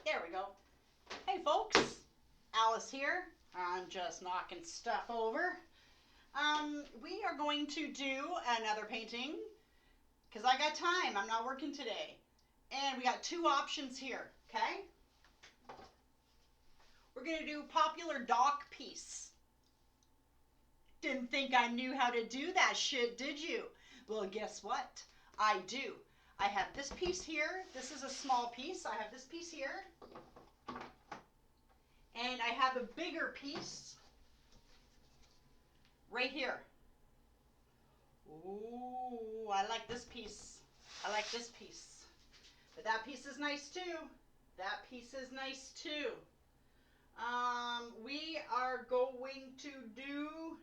There we go. Hey folks, Alice here. I'm just knocking stuff over. We are going to do another painting because I got time. I'm not working today. And we got two options here, okay? We're going to do popular dock piece. Didn't think I knew how to do that shit, did you? Well, guess what? I do. I have this piece here. This is a small piece. I have this piece here. And I have a bigger piece right here. Ooh, I like this piece. I like this piece. But that piece is nice too. That piece is nice too. We are going to do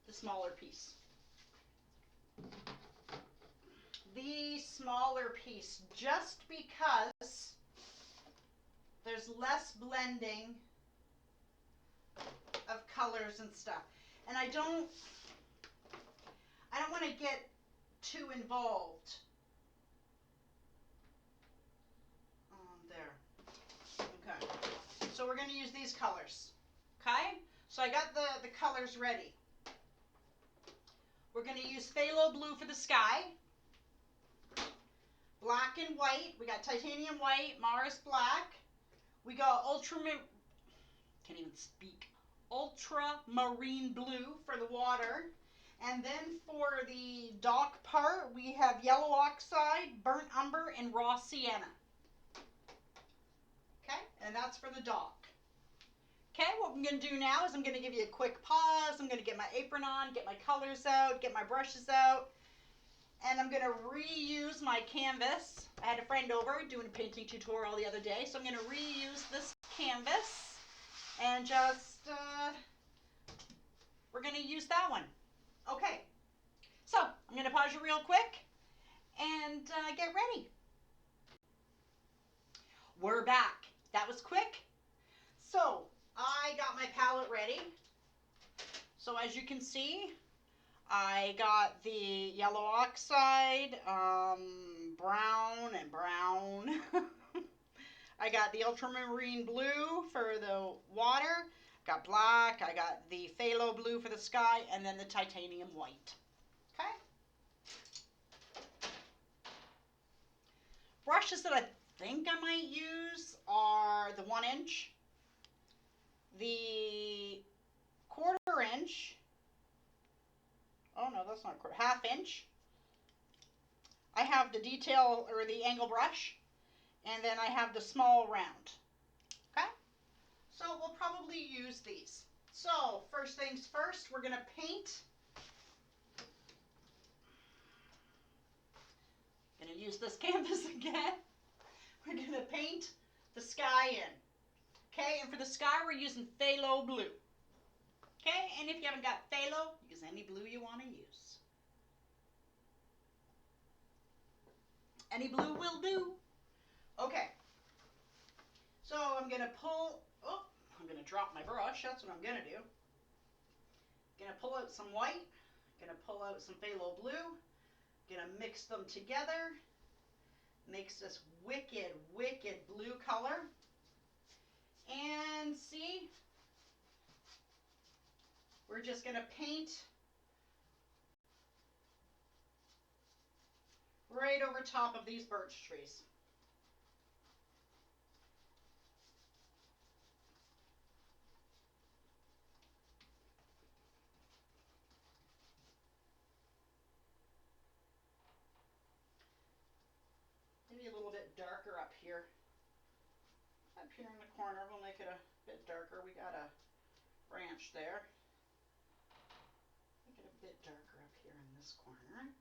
the smaller piece. The smaller piece, just because there's less blending of colors and stuff. And I don't want to get too involved. There. Okay. So we're going to use these colors. Okay? So I got the colors ready. We're going to use phalo blue for the sky. Black and white. We got titanium white, Mars black. We got can't even speak. Ultramarine blue for the water. And then for the dock part, we have yellow oxide, burnt umber, and raw sienna. Okay, and that's for the dock. Okay, what I'm going to do now is I'm going to give you a quick pause. I'm going to get my apron on, get my colors out, get my brushes out. And I'm going to reuse my canvas. I had a friend over doing a painting tutorial the other day, so I'm going to reuse this canvas and just, we're going to use that one. Okay, so I'm going to pause you real quick and get ready. We're back. That was quick. So I got my palette ready. So as you can see, I got the yellow oxide, brown and brown. I got the ultramarine blue for the water. Got black. I got the phalo blue for the sky, and then the titanium white. Okay. Brushes that I think I might use are the 1 inch, the 1/4 inch. Oh no, that's not a quarter. 1/2 inch. I have the detail or the angle brush, and then I have the small round. Okay? So we'll probably use these. So first things first, we're going to paint. Going to use this canvas again. We're going to paint the sky in. Okay, and for the sky, we're using phalo blue. Okay, and if you haven't got phalo, use any blue you want to use. Any blue will do. Okay. So I'm going to I'm going to drop my brush. That's what I'm going to do. Going to pull out some white. Going to pull out some phalo blue. Going to mix them together. Makes this wicked, wicked blue color. And see, we're just going to paint right over top of these birch trees. Maybe a little bit darker up here. Up here in the corner, we'll make it a bit darker. We got a branch there. Make it a bit darker up here in this corner.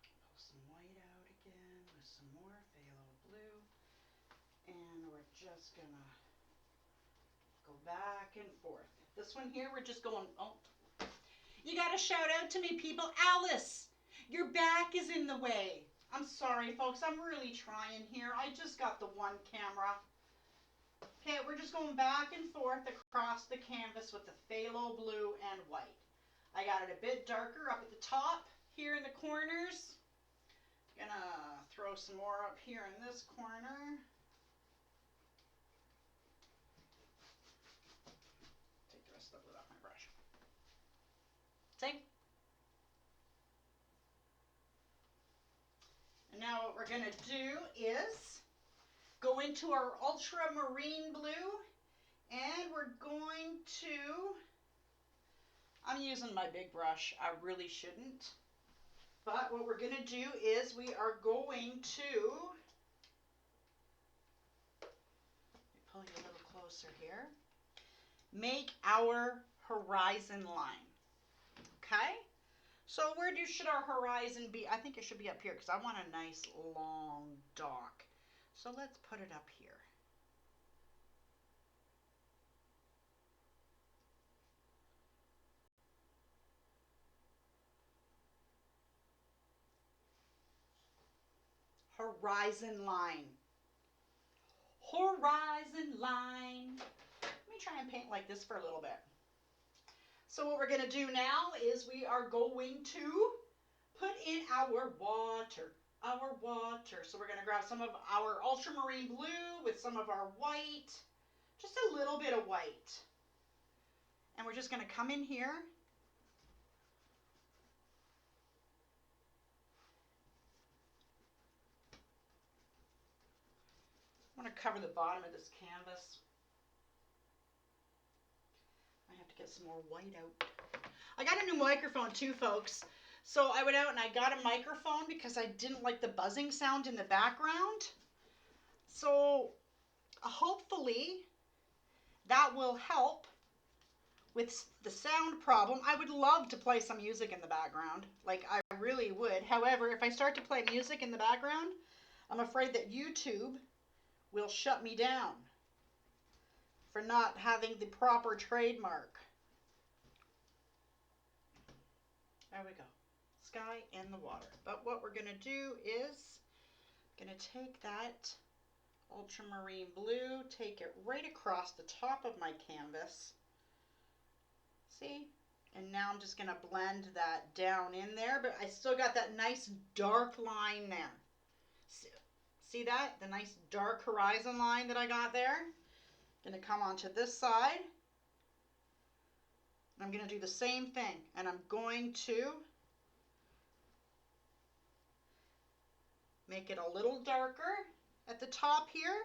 Pull some white out again with some more phalo blue. And we're just gonna go back and forth. This one here, we're just going, oh. You gotta shout out to me, people. Alice, your back is in the way. I'm sorry, folks. I'm really trying here. I just got the one camera. Okay, we're just going back and forth across the canvas with the phalo blue and white. I got it a bit darker up at the top here in the corners. Gonna throw some more up here in this corner. Take the rest of it off my brush. See? And now what we're gonna do is go into our ultramarine blue, and we're going to, I'm using my big brush, I really shouldn't, but what we're going to do is we are going to, let me pull you a little closer here, make our horizon line, okay? So where should our horizon be? I think it should be up here because I want a nice long dock. So let's put it up here. Horizon line. Horizon line. Let me try and paint like this for a little bit. So what we're going to do now is we are going to put in our water. Our water. So we're going to grab some of our ultramarine blue with some of our white. Just a little bit of white. And we're just going to come in here. I want to cover the bottom of this canvas. I have to get some more white out. I got a new microphone too, folks. So I went out and I got a microphone because I didn't like the buzzing sound in the background. So hopefully that will help with the sound problem. I would love to play some music in the background. Like, I really would. However, if I start to play music in the background, I'm afraid that YouTube will shut me down for not having the proper trademark. There we go. Sky and the water. But what we're going to do is going to take that ultramarine blue, take it right across the top of my canvas. See? And now I'm just going to blend that down in there, but I still got that nice dark line there. See that? The nice dark horizon line that I got there. Going to come onto this side. I'm going to do the same thing, and I'm going to make it a little darker at the top here.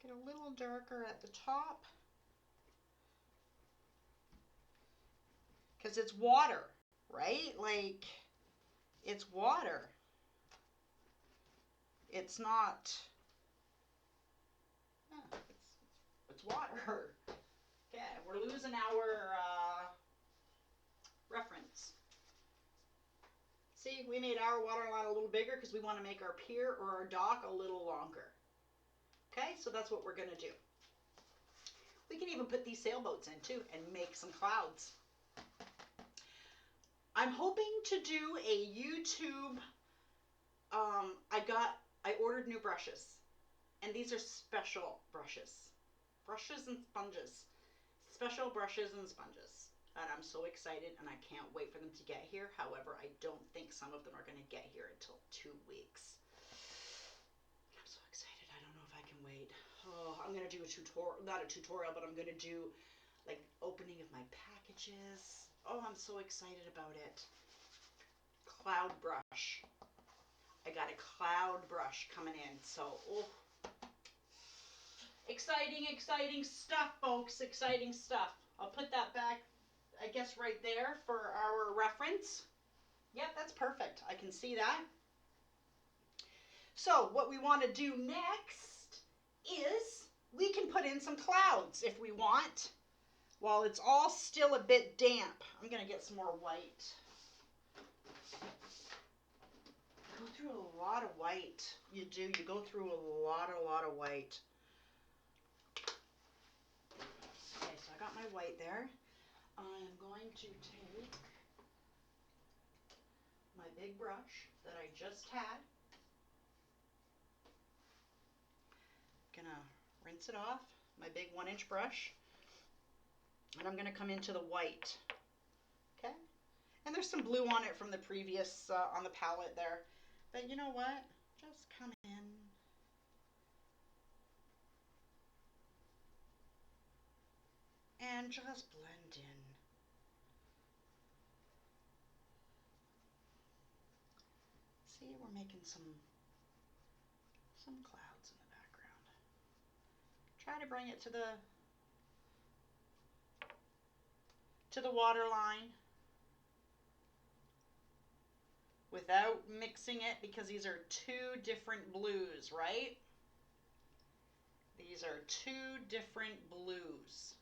Get a little darker at the top. Because it's water, right? Like, it's water. It's not, it's water. Okay, we're losing our reference. See, we made our water line a little bigger because we want to make our pier or our dock a little longer. Okay, so that's what we're going to do. We can even put these sailboats in too and make some clouds. I'm hoping to do a YouTube, I ordered new brushes, and these are special brushes. Brushes and sponges. Special brushes and sponges. And I'm so excited, and I can't wait for them to get here. However, I don't think some of them are going to get here until 2 weeks. I'm so excited. I don't know if I can wait. Oh, I'm going to do a tutorial, not a tutorial, but I'm going to do like opening of my packages. Oh, I'm so excited about it. Cloud brush. I got a cloud brush coming in, so oh. Exciting, exciting stuff, folks. Exciting stuff. I'll put that back, I guess, right there for our reference. Yep, that's perfect. I can see that. So what we want to do next is we can put in some clouds if we want, while it's all still a bit damp. I'm going to get some more white. You go through a lot of white. You do. You go through a lot of white. Okay, so I got my white there. I'm going to take my big brush that I just had. Gonna rinse it off. My big 1-inch brush. And I'm going to come into the white. Okay? And there's some blue on it from the previous, on the palette there. But you know what? Just come in. And just blend in. See, we're making some clouds in the background. Try to bring it to the water line without mixing it, because these are two different blues, right? These are two different blues,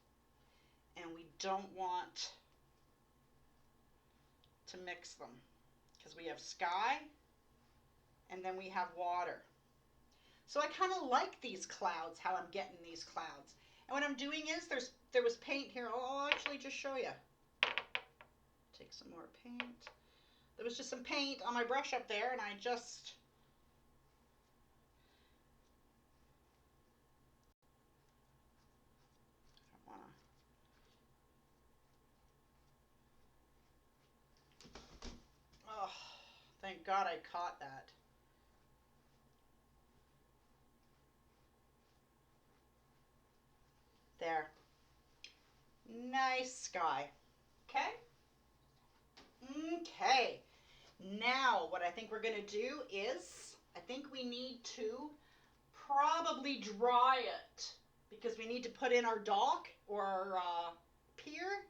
and we don't want to mix them because we have sky and then we have water. So I kind of like these clouds, how I'm getting these clouds. And what I'm doing is there was paint here. I'll actually just show you. Take some more paint. There was just some paint on my brush up there, and I just don't want to. Oh, thank God I caught that. There. Nice sky. Okay? Okay. Now, what I think we're going to do is, I think we need to probably dry it, because we need to put in our dock or our pier.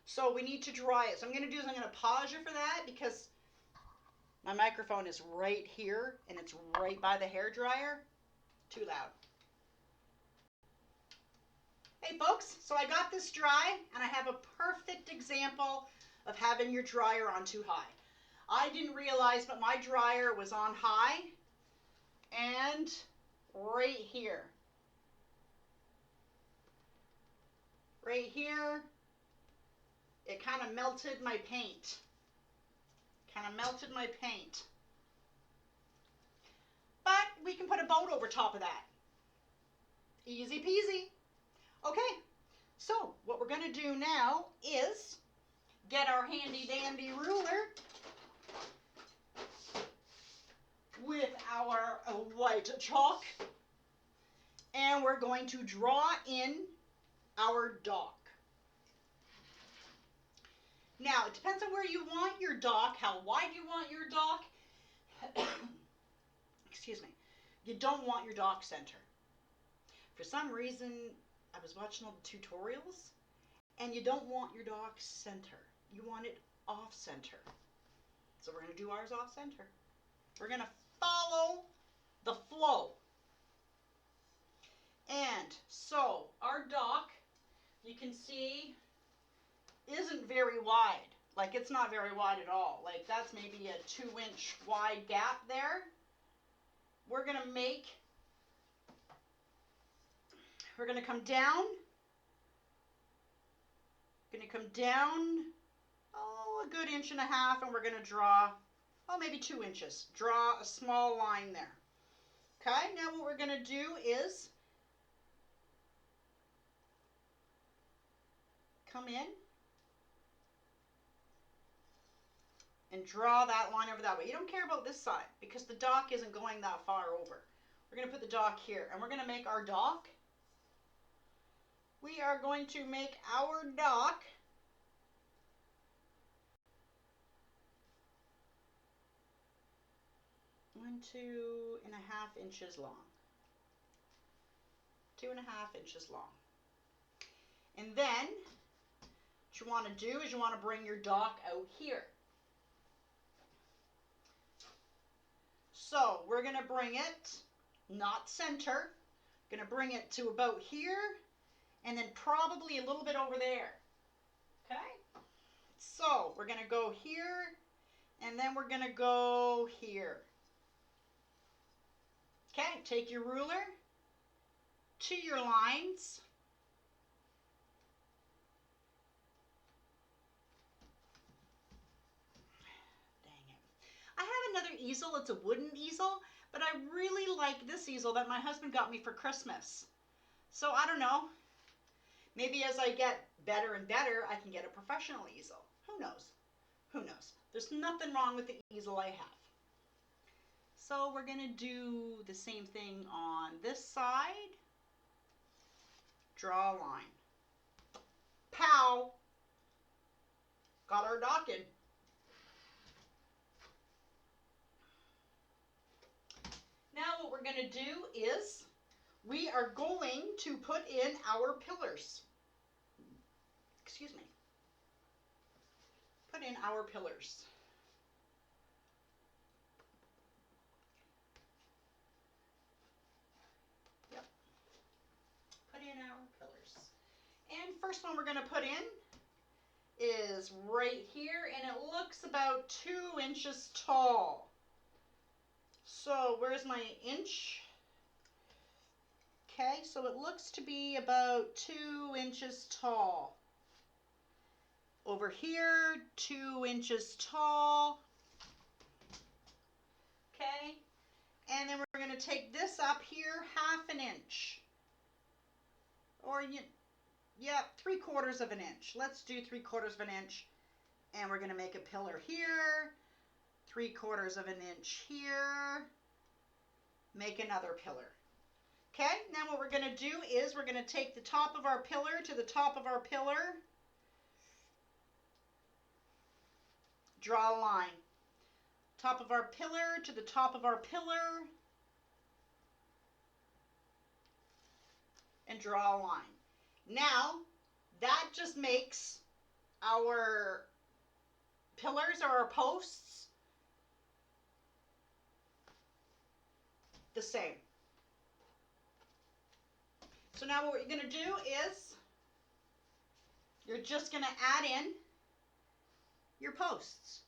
So we need to dry it. So I'm going to do is I'm going to pause you for that, because my microphone is right here and it's right by the hairdryer. Too loud. Hey folks, so I got this dry, and I have a perfect example of having your dryer on too high. I didn't realize, but my dryer was on high, and right here, it kind of melted my paint. But we can put a boat over top of that. Easy peasy. Okay, so what we're going to do now is get our handy dandy ruler with our white chalk, and we're going to draw in our dock. Now, it depends on where you want your dock, how wide you want your dock. Excuse me. You don't want your dock center. For some reason, I was watching all the tutorials, and you don't want your dock center. You want it off center. So we're going to do ours off center. We're going to follow the flow. And so our dock, you can see, isn't very wide. Like, it's not very wide at all. Like, that's maybe a 2-inch wide gap there. We're going to come down. Going to come down, a good 1.5 inches, and we're going to draw, maybe 2 inches. Draw a small line there. Okay, now what we're going to do is come in and draw that line over that way. You don't care about this side because the dock isn't going that far over. We're going to put the dock here, and we're going to make our dock. We are going to make our dock 2.5 inches long. 2.5 inches long. And then what you want to do is you want to bring your dock out here. So we're going to bring it, not center, going to bring it to about here, and then probably a little bit over there. Okay? So we're going to go here, and then we're going to go here. Okay, take your ruler to your lines. Dang it. I have another easel. It's a wooden easel, but I really like this easel that my husband got me for Christmas. So I don't know. Maybe as I get better and better, I can get a professional easel. Who knows? Who knows? There's nothing wrong with the easel I have. So we're gonna do the same thing on this side. Draw a line. Pow! Got our docking. Now what we're gonna do is we are going to put in our pillars. Excuse me. Put in our pillars. Yep. Put in our pillars. And first one we're going to put in is right here, and it looks about 2 inches tall. So where's my inch? Okay, so it looks to be about 2 inches tall. Over here, 2 inches tall. Okay, and then we're going to take this up here 1/2 inch. Or, yeah, 3/4 of an inch. Let's do 3/4 of an inch. And we're going to make a pillar here. 3/4 of an inch here. Make another pillar. Okay, now what we're going to do is we're going to take the top of our pillar to the top of our pillar. Draw a line. Top of our pillar to the top of our pillar. And draw a line. Now, that just makes our pillars or our posts the same. So now what you're going to do is you're just going to add in your posts.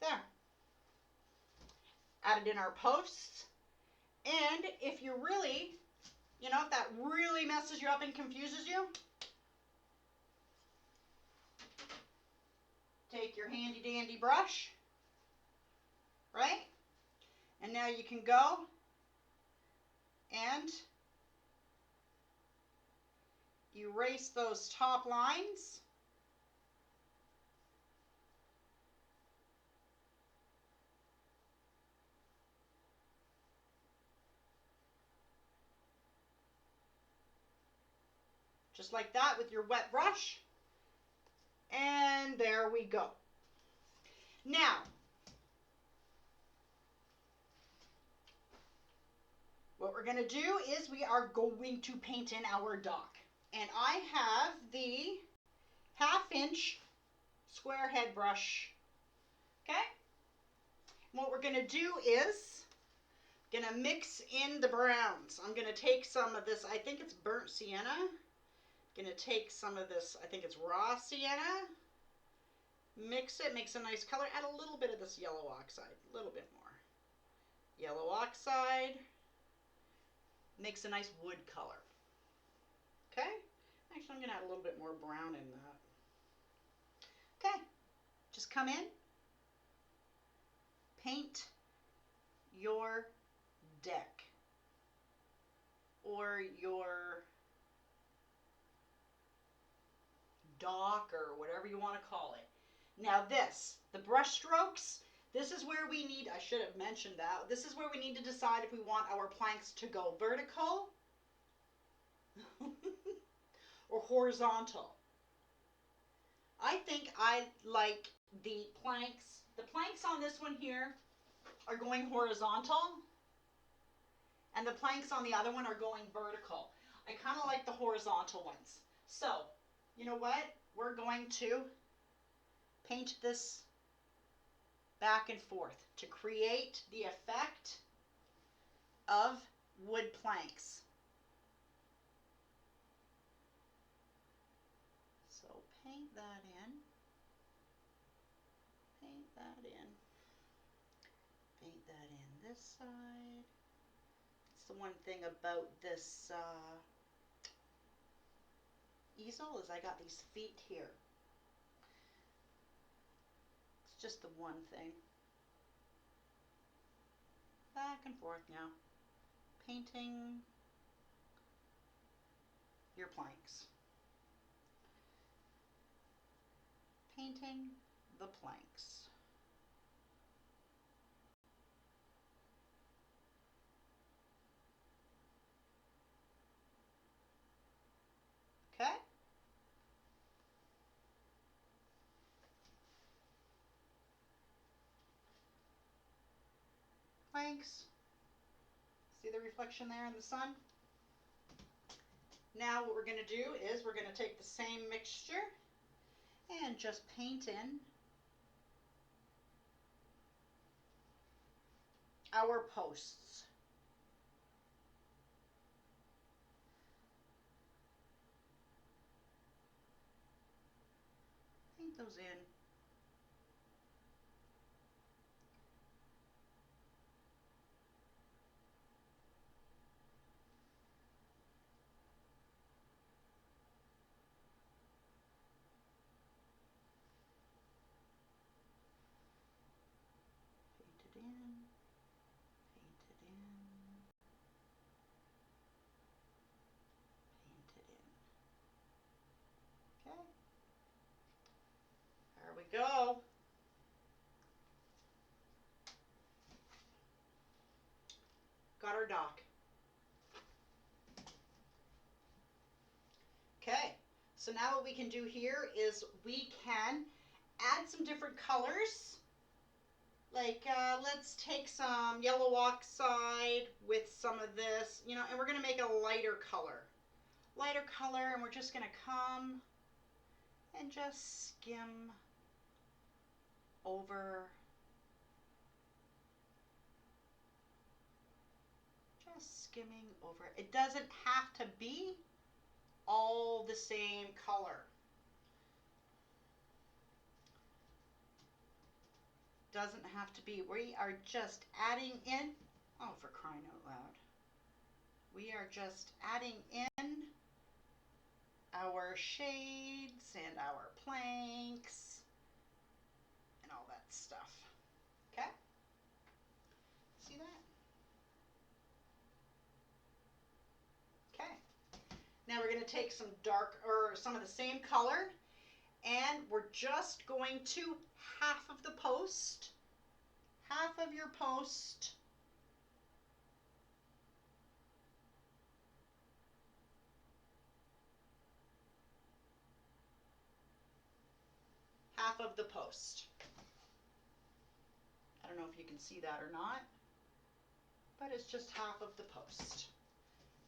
There. Added in our posts. And if you really, if that really messes you up and confuses you, take your handy dandy brush, right? And now you can go and erase those top lines. Just like that with your wet brush. And there we go. Now, what we're going to do is we are going to paint in our dock. And I have the 1/2 inch square head brush. Okay? And what we're going to do is going to mix in the browns. I'm going to take some of this, I think it's burnt sienna. Going to take some of this, I think it's raw sienna. Mix it, makes a nice color. Add a little bit of this yellow oxide, a little bit more. Yellow oxide makes a nice wood color. Okay? Actually, I'm going to add a little bit more brown in that. Okay. Just come in. Paint your deck. Or your dock, or whatever you want to call it. Now the brush strokes, this is where we need, I should have mentioned that, this is where we need to decide if we want our planks to go vertical or horizontal. I think I like the planks on this one here are going horizontal, and the planks on the other one are going vertical. I kind of like the horizontal ones. So, you know what? We're going to paint this back and forth to create the effect of wood planks. So paint that in. Paint that in. Paint that in this side. It's the one thing about this easel is I got these feet here. It's just the one thing. Back and forth now. Painting your planks. Painting the planks. Okay? Planks. See the reflection there in the sun? Now what we're going to do is we're going to take the same mixture and just paint in our posts. Paint those in. Paint it in. Paint it in. Paint it in. Okay. There we go. Got our dock. Okay, so now what we can do here is we can add some different colors. Like, let's take some yellow oxide with some of this, you know, and we're going to make a lighter color. Lighter color, and we're just going to come and just skim over. Just skimming over. It doesn't have to be all the same color. Doesn't have to be. We are just adding in, oh, for crying out loud. We are just adding in our shades and our planks and all that stuff. Okay? See that? Okay. Now we're going to take some dark, or some of the same color, and we're just going to half of the post, half of your post, half of the post. I don't know if you can see that or not, but it's just half of the post.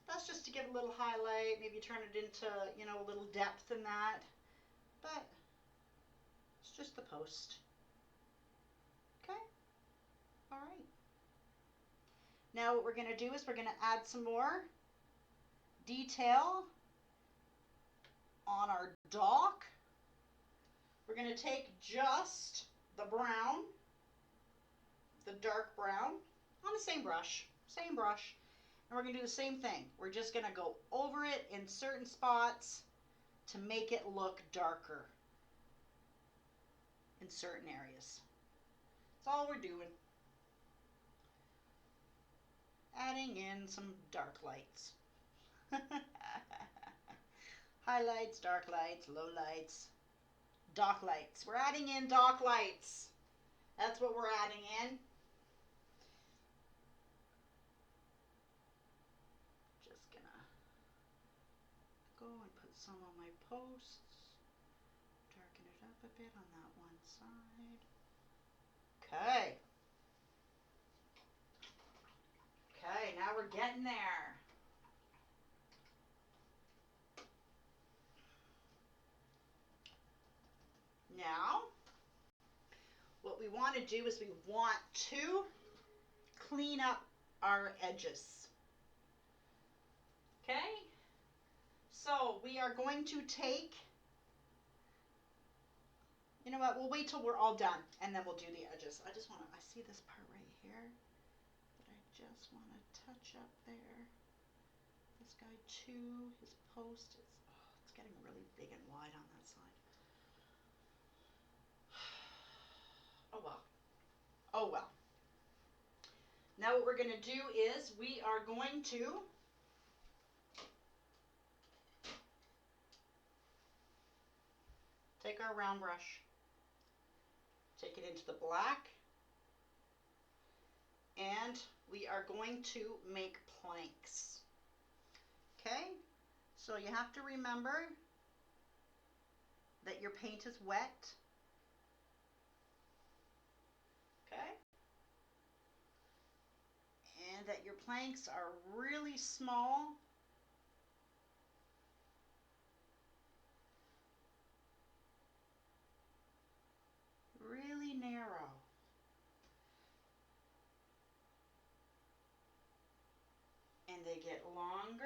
That's just to give a little highlight, maybe turn it into, you know, a little depth in that, but it's just the post. Okay? All right. Now what we're going to do is we're going to add some more detail on our dock. We're going to take just the brown, the dark brown, on the same brush, and we're going to do the same thing. We're just going to go over it in certain spots to make it look darker in certain areas. That's all we're doing. Adding in some dark lights. Highlights, dark lights, low lights, dock lights. We're adding in dock lights. That's what we're adding in. Just gonna go and put some on my posts. Darken it up a bit on that one side. Okay. Okay, now we're getting there. Now, what we want to do is we want to clean up our edges. Okay? So we are going to take, you know what, we'll wait till we're all done and then we'll do the edges. I see this part right here that I just want to touch up there. This guy too, his post, it's getting really big and wide on that side. Oh well. Oh well. Now what we're going to do is we are going to take our round brush, take it into the black, and we are going to make planks. Okay? So you have to remember that your paint is wet. Okay? And that your planks are really small. Really narrow. And they get longer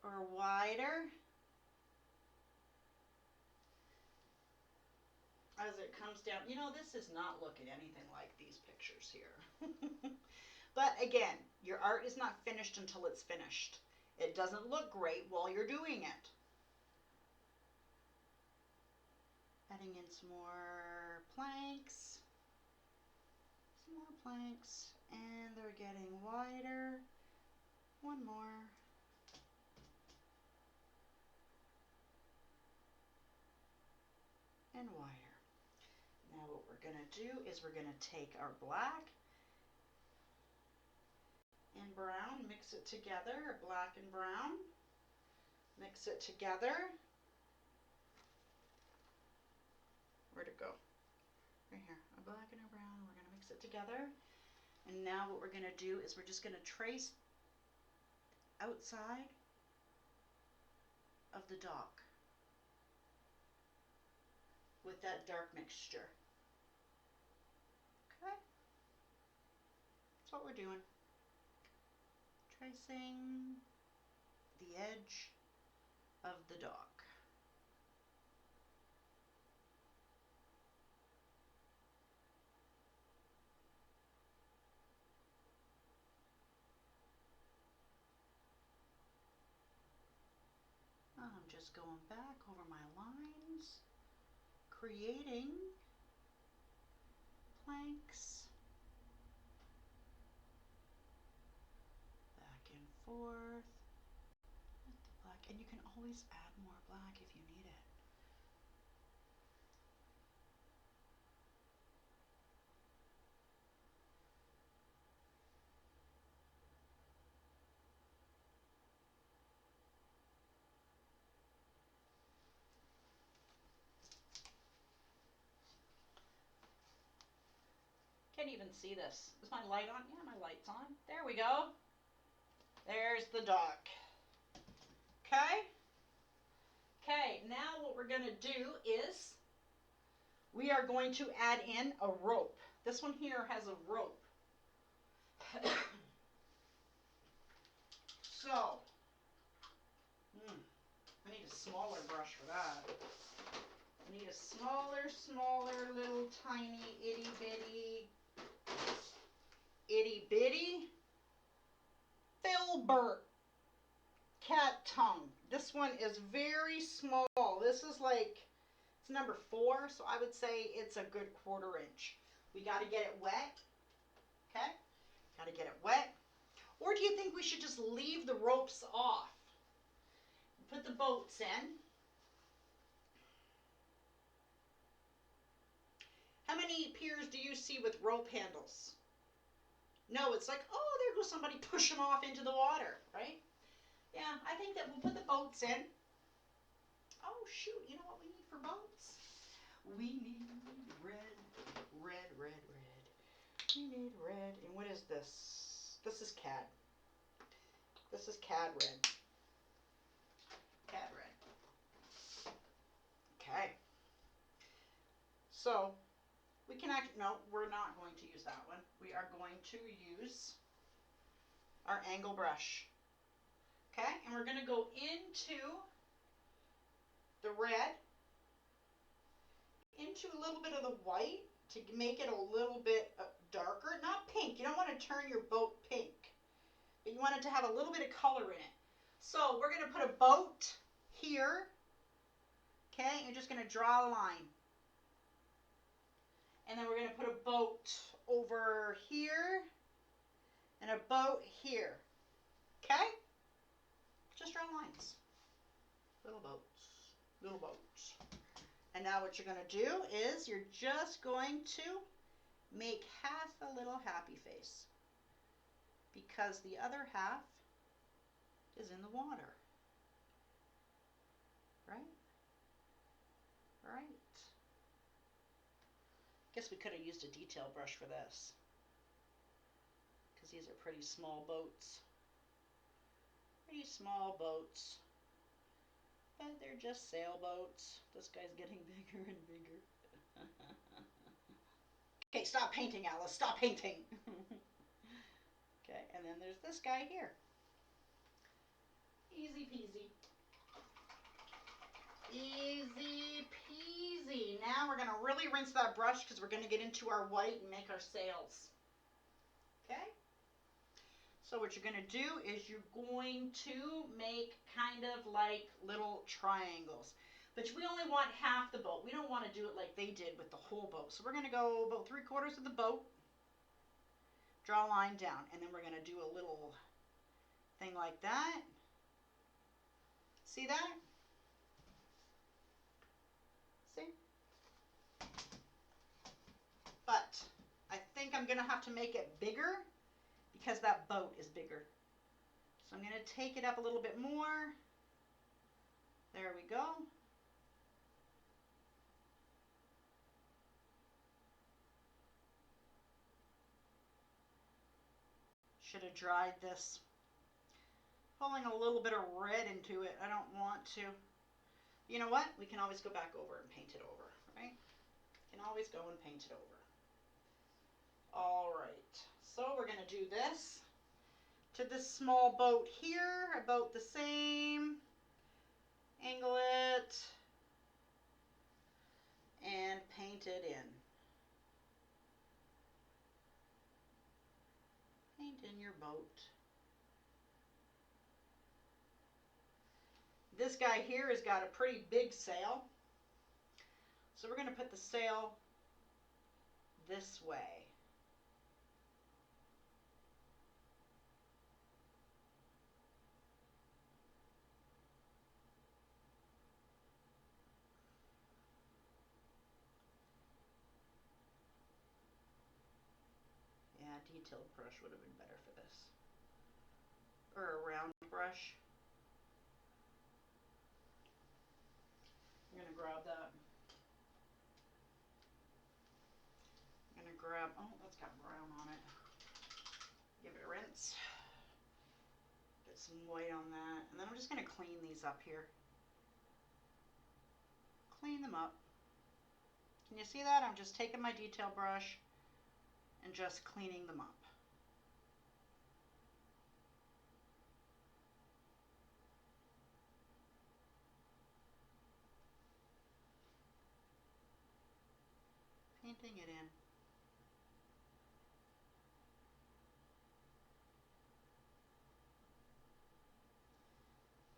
or wider as it comes down. You know, this is not looking anything like these pictures here. But again, your art is not finished until it's finished. It doesn't look great while you're doing it. Adding in some more planks. Some more planks. And they're getting wider. One more. And wider. Now what we're going to do is we're going to take our black and brown, mix it together, black and brown, mix it together. Where'd it go? Right here, a black and a brown, we're going to mix it together. And now what we're going to do is we're just going to trace outside of the dock with that dark mixture. Okay? That's what we're doing. Tracing the edge of the dock. I'm just going back over my lines, creating planks, back and forth with the black, and you can always add more black if you need it. Can't even see this. Is my light on? Yeah, my light's on. There we go. There's the dock. Okay? Okay, now what we're going to do is we are going to add in a rope. This one here has a rope. So, I need a smaller brush for that. I need a smaller, little tiny, itty bitty filbert cat tongue. This one is very small. This is like, it's number 4, so I would say it's a good 1/4 inch. We got to get it wet. Okay? Got to get it wet. Or do you think we should just leave the ropes off? Put the boats in. How many piers do you see with rope handles? No, it's like, oh, there goes somebody, push them off into the water, right? Yeah, I think that we'll put the boats in. Oh, shoot, you know what we need for boats? We need red. We need red. And what is this? This is cad. This is cad red. Cad red. Okay. So, we can actually, no, we're not going to use that one. We are going to use our angle brush. Okay, and we're going to go into the red, into a little bit of the white to make it a little bit darker. Not pink. You don't want to turn your boat pink, but you want it to have a little bit of color in it. So we're going to put a boat here you're just going to draw a line. And then we're going to put a boat over here and a boat here. Okay? Just draw lines. Little boats. Little boats. And now what you're going to do is you're just going to make half a little happy face, because the other half is in the water. Right? Right. Guess we could have used a detail brush for this, because these are pretty small boats. Pretty small boats. But they're just sailboats. This guy's getting bigger and bigger. Okay, stop painting, Alice. Stop painting. Okay, and then there's this guy here. Easy peasy. Easy peasy. Now we're going to really rinse that brush, because we're going to get into our white and make our sails. Okay? So what you're going to do is you're going to make kind of like little triangles. But we only want half the boat. We don't want to do it like they did with the whole boat. So we're going to go about 3/4 of the boat. Draw a line down. And then we're going to do a little thing like that. See that? See? But I think I'm going to have to make it bigger, because that boat is bigger. So I'm going to take it up a little bit more. There we go. Should have dried this. Pulling a little bit of red into it. I don't want to. You know what? We can always go back over and paint it over, right? We can always go and paint it over. All right. So we're going to do this to this small boat here, about the same. Angle it and paint it in. Paint in your boat. This guy here has got a pretty big sail. So we're going to put the sail this way. Yeah, a detailed brush would have been better for this. Or a round brush. I'm going to grab that. I'm going to grab, oh, that's got brown on it. Give it a rinse. Get some white on that. And then I'm just going to clean these up here. Clean them up. Can you see that? I'm just taking my detail brush and just cleaning them up. Painting it in.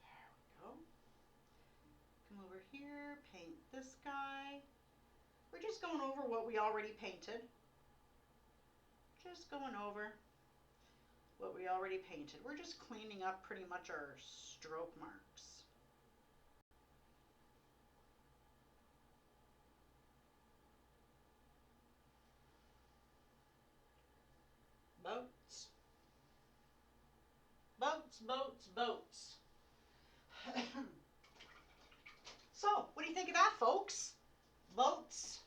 There we go. Come over here, paint this guy. We're just going over what we already painted. Just going over what we already painted. We're just cleaning up pretty much our stroke marks. Boats. Boats, boats, boats. So, what do you think of that, folks? Boats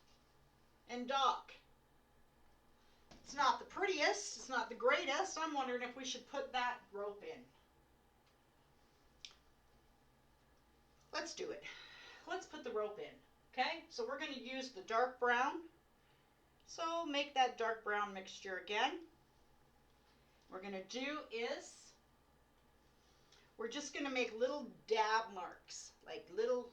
and dock. It's not the prettiest, it's not the greatest. I'm wondering if we should put that rope in. Let's do it. Let's put the rope in, okay? So we're going to use the dark brown. So make that dark brown mixture again. What we're going to do is, we're just going to make little dab marks, like little,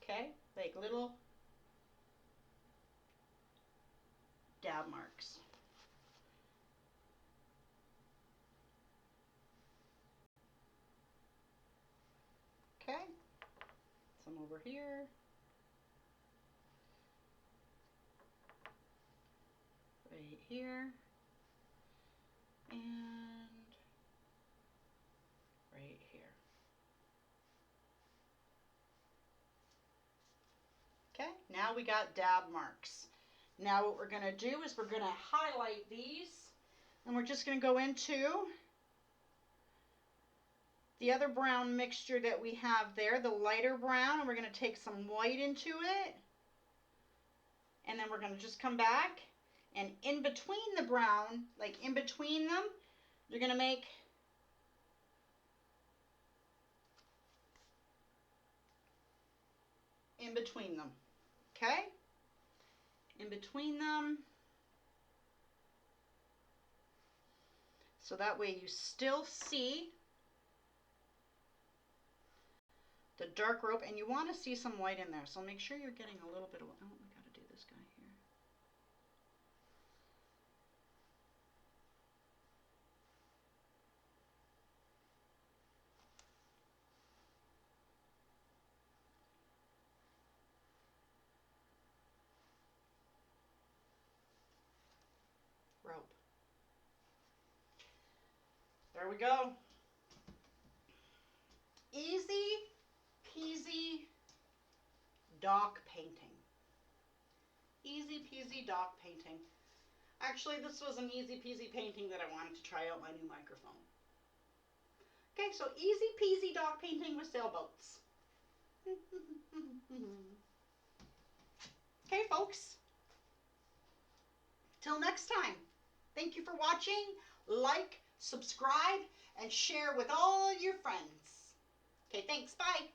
okay, like little dab marks. Okay. Some over here. Right here. And right here. Okay, now we got dab marks. Now what we're going to do is we're going to highlight these, and we're just going to go into the other brown mixture that we have there, the lighter brown, and we're going to take some white into it, and then we're going to just come back, and in between the brown, like in between them, you're going to make in between them, okay? In between them. So that way you still see the dark rope, and you want to see some white in there. So make sure you're getting a little bit of, oh, we got to do this guy here. Rope. There we go. Easy peasy dock painting. Easy peasy dock painting. Actually, this was an easy peasy painting that I wanted to try out my new microphone. Okay, so easy peasy dock painting with sailboats. Okay, folks. Till next time. Thank you for watching. Like, subscribe, and share with all your friends. Okay, thanks. Bye.